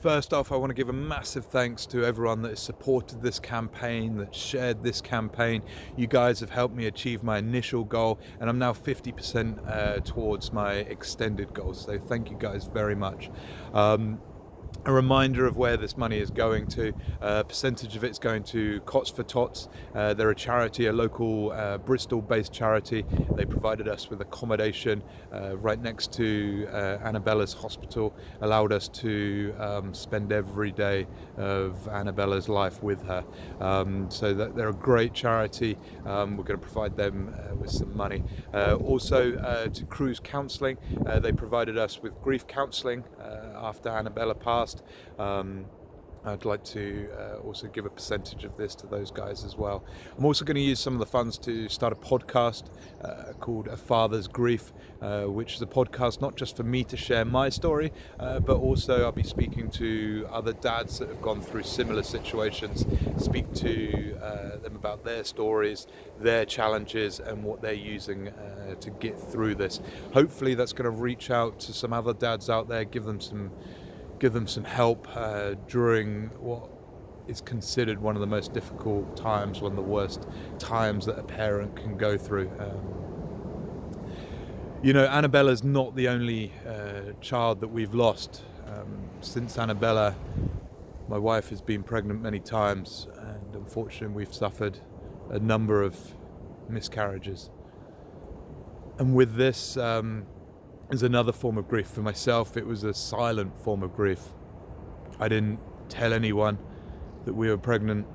First off, I want to give a massive thanks to everyone that has supported this campaign, that shared this campaign. You guys have helped me achieve my initial goal, and I'm now 50% towards my extended goals. So thank you guys very much. A reminder of where this money is going to. A percentage of it's going to Cots for Tots. They're a charity, a local Bristol-based charity. They provided us with accommodation right next to AnaBella's hospital, allowed us to spend every day of AnaBella's life with her. So that they're a great charity. We're going to provide them with some money. Also to Cruise Counselling, they provided us with grief counselling after AnaBella passed. I'd like to also give a percentage of this to those guys as well. I'm also going to use some of the funds to start a podcast called A Father's Grief, which is a podcast not just for me to share my story, but also I'll be speaking to other dads that have gone through similar situations, speak to them about their stories, their challenges, and what they're using to get through this. Hopefully that's going to reach out to some other dads out there, give them some help during what is considered one of the most difficult times, one of the worst times that a parent can go through. AnaBella's not the only child that we've lost. Since AnaBella, my wife has been pregnant many times, and unfortunately we've suffered a number of miscarriages. And with this, is another form of grief. For myself, it was a silent form of grief. I didn't tell anyone that we were pregnant.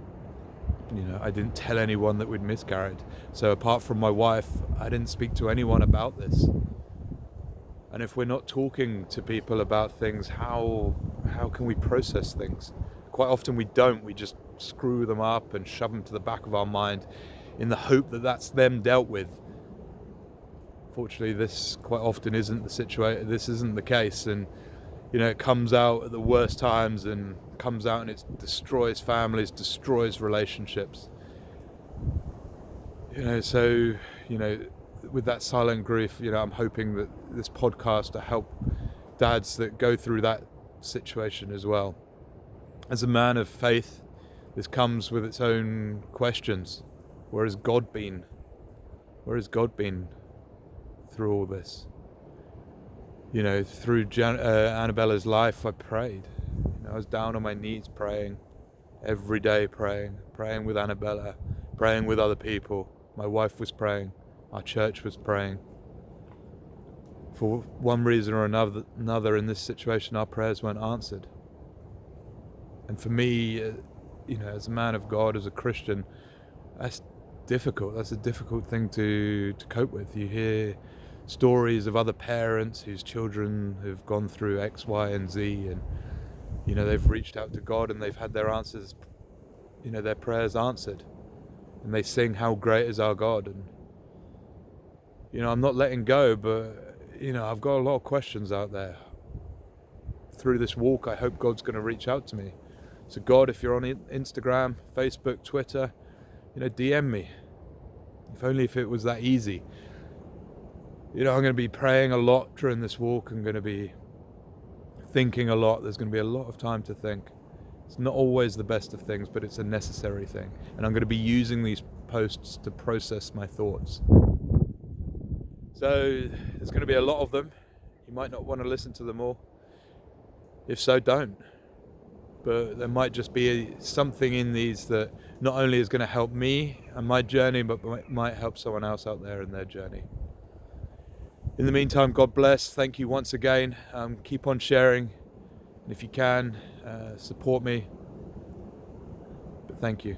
I didn't tell anyone that we'd miscarried. So apart from my wife, I didn't speak to anyone about this. And if we're not talking to people about things, how can we process things? Quite often we don't. We just screw them up and shove them to the back of our mind in the hope that that's them dealt with. Fortunately, this quite often isn't the situation. This isn't the case, and it comes out at the worst times, and comes out and it destroys families, destroys relationships. So with that silent grief, I'm hoping that this podcast will help dads that go through that situation as well. As a man of faith, this comes with its own questions. Where has God been? Where has God been through all this? Through AnaBella's life, I prayed. I was down on my knees praying every day, praying with AnaBella, praying with other people. My wife was praying, our church was praying. For one reason or another in this situation, our prayers weren't answered. And for me, as a man of God, as a Christian, that's difficult. That's a difficult thing to cope with. You hear stories of other parents whose children have gone through X, Y, and Z, and they've reached out to God and they've had their answers, their prayers answered, and they sing "How Great Is Our God." And I'm not letting go, but I've got a lot of questions out there. Through this walk, I hope God's going to reach out to me. So God, if you're on Instagram, Facebook, Twitter, DM me. If it was that easy. I'm going to be praying a lot during this walk. I'm going to be thinking a lot. There's going to be a lot of time to think. It's not always the best of things, but it's a necessary thing. And I'm going to be using these posts to process my thoughts. So there's going to be a lot of them. You might not want to listen to them all. If so, don't. But there might just be something in these that not only is going to help me and my journey, but might help someone else out there in their journey. In the meantime, God bless. Thank you once again. Keep on sharing. And if you can, support me. But thank you.